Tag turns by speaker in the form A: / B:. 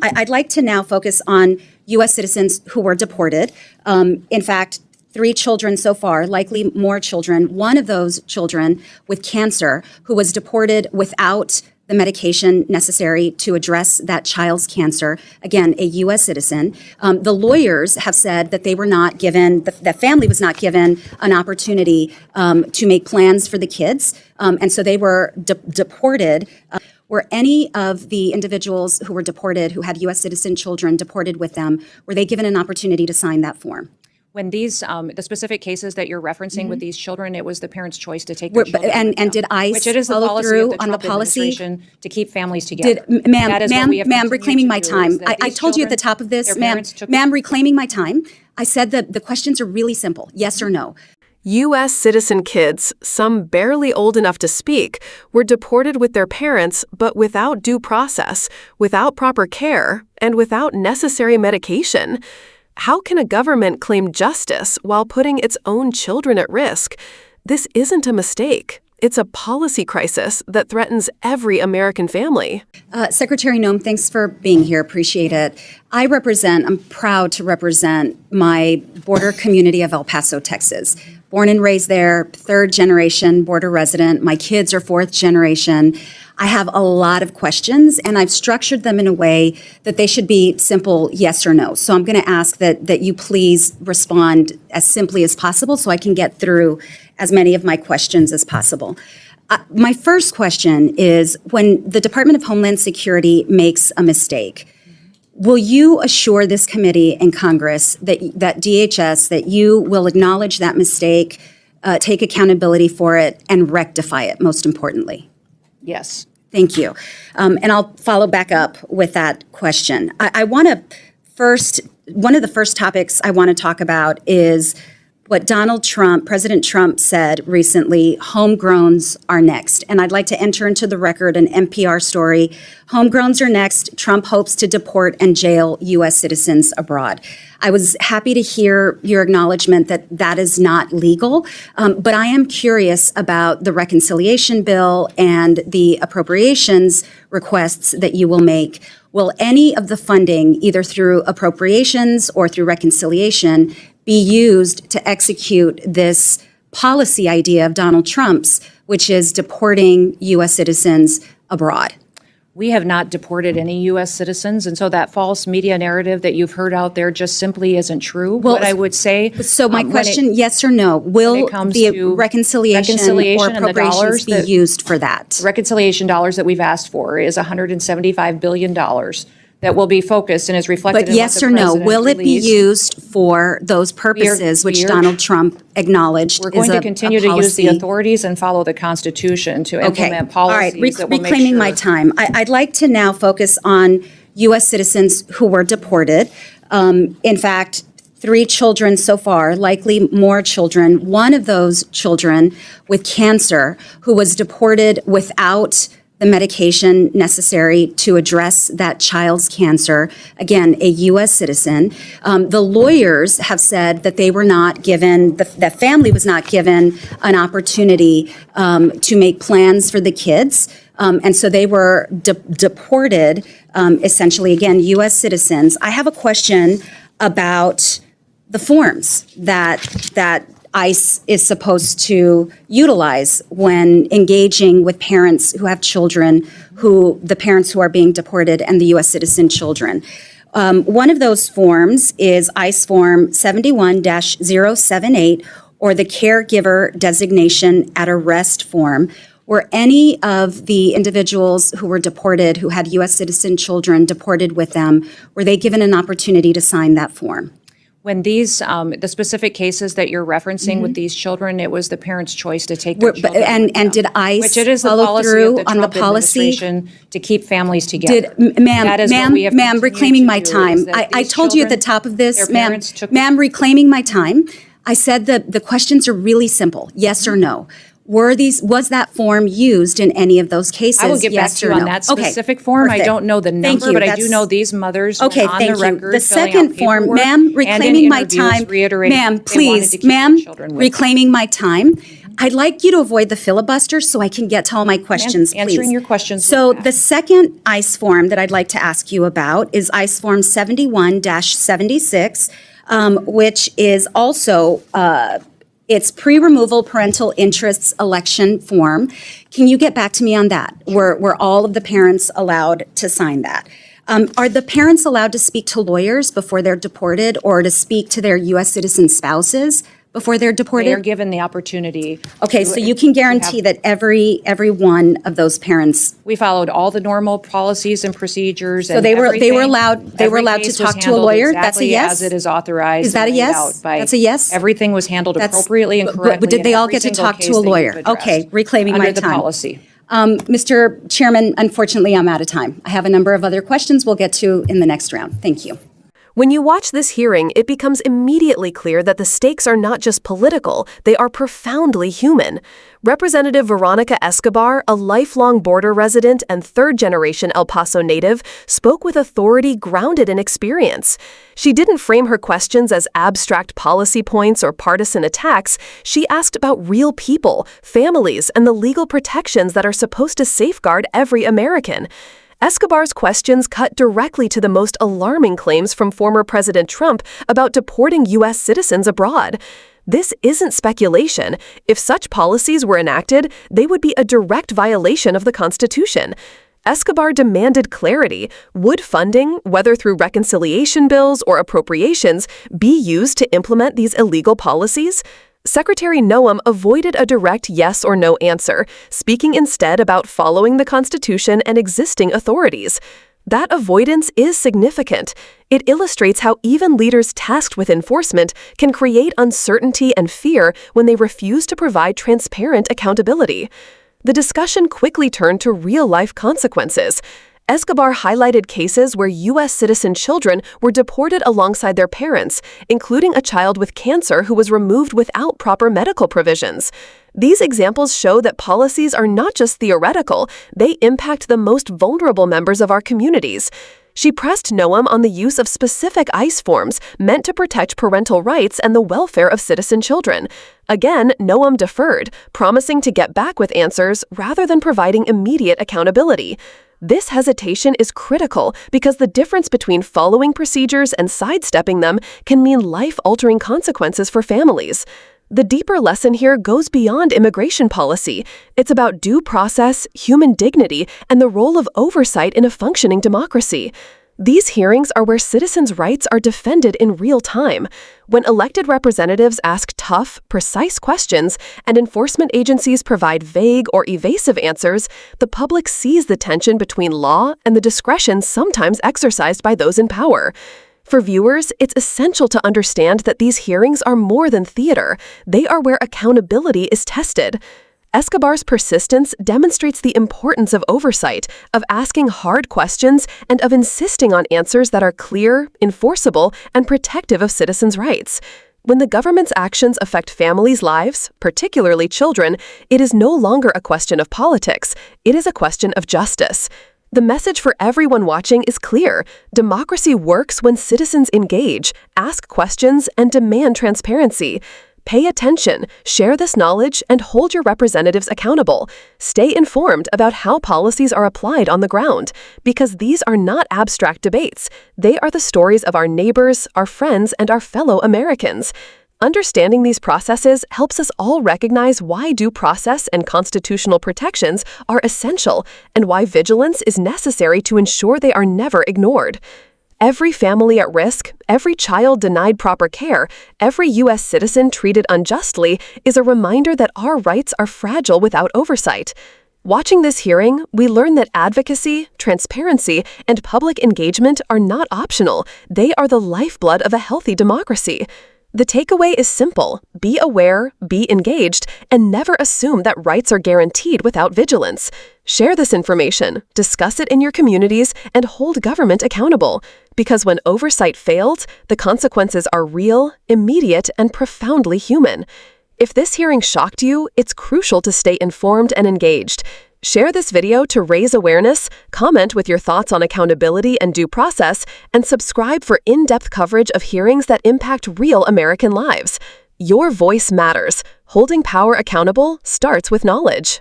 A: I'd like to now focus on U.S. citizens who were deported. In fact, 3 children so far, likely more children. One of those children with cancer who was deported without the medication necessary to address that child's cancer, again, a U.S. citizen. The lawyers have said that they were not given, the family was not given an opportunity to make plans for the kids, and so they were deported. Were any of the individuals who were deported, who had U.S. citizen children deported with them, were they given an opportunity to sign that form?
B: When these, the specific cases that you're referencing with these children, it was the parents' choice to take their children with them.
A: And did ICE
B: which it is the
A: follow
B: policy
A: through
B: of the
A: on the
B: Trump
A: policy?
B: administration to keep families together.
A: Ma'am, reclaiming my time. I told you at the top of this, ma'am, reclaiming my time. I said that the questions are really simple, yes or no.
C: U.S. citizen kids, some barely old enough to speak, were deported with their parents, but without due process, without proper care, and without necessary medication. How can a government claim justice while putting its own children at risk? This isn't a mistake. It's a policy crisis that threatens every American family.
A: Secretary Noem, thanks for being here. Appreciate it. I'm proud to represent my border community of El Paso, Texas. Born and raised there, 3rd generation border resident. My kids are 4th generation. I have a lot of questions, and I've structured them in a way that they should be simple yes or no. So I'm going to ask that you please respond as simply as possible so I can get through as many of my questions as possible. My first question is, when the Department of Homeland Security makes a mistake, will you assure this committee and Congress that DHS, that you will acknowledge that mistake, take accountability for it, and rectify it, most importantly?
B: Yes.
A: Thank you. And I'll follow back up with that question. I want to first, one of the first topics I want to talk about is what President Trump said recently: homegrowns are next. And I'd like to enter into the record an NPR story. Homegrowns are next. Trump hopes to deport and jail U.S. citizens abroad. I was happy to hear your acknowledgement that that is not legal, but I am curious about the reconciliation bill and the appropriations requests that you will make. Will any of the funding, either through appropriations or through reconciliation, be used to execute this policy idea of Donald Trump's, which is deporting U.S. citizens abroad?
B: We have not deported any U.S. citizens, and so that false media narrative that you've heard out there just simply isn't true. Well, what I would say...
A: So my question, yes or no, will the reconciliation or appropriations be used for that?
B: Reconciliation dollars that we've asked for is $175 billion that will be focused and is reflected
A: but in yes or no, will it be used for those purposes which Donald Trump acknowledged?
B: We're going to continue to use the authorities and follow the Constitution to implement policies that will make sure.
A: Reclaiming my time. I'd like to now focus on U.S. citizens who were deported. In fact, 3 children so far, likely more children. One of those children with cancer who was deported without the medication necessary to address that child's cancer, again, a U.S. citizen. The lawyers have said that they were not given, the family was not given an opportunity to make plans for the kids. And so they were deported, essentially, again, U.S. citizens. I have a question about the forms that ICE is supposed to utilize when engaging with parents who have children, the parents who are being deported and the U.S. citizen children. One of those forms is ICE Form 71-078, or the Caregiver Designation at Arrest form. Were any of the individuals who were deported, who had U.S. citizen children deported with them, were they given an opportunity to sign that form?
B: When these, the specific cases that you're referencing with these children, it was the parents' choice to take their children with them.
A: And did ICE
B: which it is the
A: follow
B: policy
A: through
B: of the
A: on the
B: Trump
A: policy
B: administration to keep families together.
A: Ma'am, reclaiming my time. I told you at the top of this, ma'am, reclaiming my time. I said that the questions are really simple, yes or no. Was that form used in any of those cases?
B: I will get back to you on that specific form. I don't know the number, but I do know these mothers went on the record.
A: The second form, ma'am, reclaiming my time. Ma'am, please, ma'am, reclaiming my time. I'd like you to avoid the filibuster so I can get to all my questions, please.
B: Answering your questions.
A: So the second ICE form that I'd like to ask you about is ICE Form 71-76, which is also it's pre-removal parental interests election form. Can you get back to me on that? Were all of the parents allowed to sign that? Are the parents allowed to speak to lawyers before they're deported or to speak to their U.S. citizen spouses before they're deported?
B: They are given the opportunity.
A: Okay, so you can guarantee that every one of those parents.
B: We followed all the normal policies and procedures.
A: So they were allowed to talk to a lawyer. That's a yes.
B: As it is authorized.
A: Is that a yes? That's a yes.
B: Everything was handled appropriately and correctly.
A: But did they all get to talk to a lawyer? Okay, reclaiming my time.
B: Under the policy.
A: Mr. Chairman, unfortunately, I'm out of time. I have a number of other questions we'll get to in the next round. Thank you.
C: When you watch this hearing, it becomes immediately clear that the stakes are not just political, they are profoundly human. Representative Veronica Escobar, a lifelong border resident and third-generation El Paso native, spoke with authority grounded in experience. She didn't frame her questions as abstract policy points or partisan attacks. She asked about real people, families, and the legal protections that are supposed to safeguard every American. Escobar's questions cut directly to the most alarming claims from former President Trump about deporting U.S. citizens abroad. This isn't speculation. If such policies were enacted, they would be a direct violation of the Constitution. Escobar demanded clarity. Would funding, whether through reconciliation bills or appropriations, be used to implement these illegal policies? Secretary Noem avoided a direct yes or no answer, speaking instead about following the Constitution and existing authorities. That avoidance is significant. It illustrates how even leaders tasked with enforcement can create uncertainty and fear when they refuse to provide transparent accountability. The discussion quickly turned to real-life consequences. Escobar highlighted cases where U.S. citizen children were deported alongside their parents, including a child with cancer who was removed without proper medical provisions. These examples show that policies are not just theoretical, they impact the most vulnerable members of our communities. She pressed Noem on the use of specific ICE forms meant to protect parental rights and the welfare of citizen children. Again, Noem deferred, promising to get back with answers rather than providing immediate accountability. This hesitation is critical because the difference between following procedures and sidestepping them can mean life-altering consequences for families. The deeper lesson here goes beyond immigration policy. It's about due process, human dignity, and the role of oversight in a functioning democracy. These hearings are where citizens' rights are defended in real time. When elected representatives ask tough, precise questions and enforcement agencies provide vague or evasive answers, the public sees the tension between law and the discretion sometimes exercised by those in power. For viewers, it's essential to understand that these hearings are more than theater. They are where accountability is tested. Escobar's persistence demonstrates the importance of oversight, of asking hard questions, and of insisting on answers that are clear, enforceable, and protective of citizens' rights. When the government's actions affect families' lives, particularly children, it is no longer a question of politics. It is a question of justice. The message for everyone watching is clear. Democracy works when citizens engage, ask questions, and demand transparency. Pay attention, share this knowledge, and hold your representatives accountable. Stay informed about how policies are applied on the ground, because these are not abstract debates. They are the stories of our neighbors, our friends, and our fellow Americans. Understanding these processes helps us all recognize why due process and constitutional protections are essential and why vigilance is necessary to ensure they are never ignored. Every family at risk, every child denied proper care, every U.S. citizen treated unjustly is a reminder that our rights are fragile without oversight. Watching this hearing, we learn that advocacy, transparency, and public engagement are not optional. They are the lifeblood of a healthy democracy. The takeaway is simple: be aware, be engaged, and never assume that rights are guaranteed without vigilance. Share this information, discuss it in your communities, and hold government accountable. Because when oversight failed, the consequences are real, immediate, and profoundly human. If this hearing shocked you, it's crucial to stay informed and engaged. Share this video to raise awareness, comment with your thoughts on accountability and due process, and subscribe for in-depth coverage of hearings that impact real American lives. Your voice matters. Holding power accountable starts with knowledge.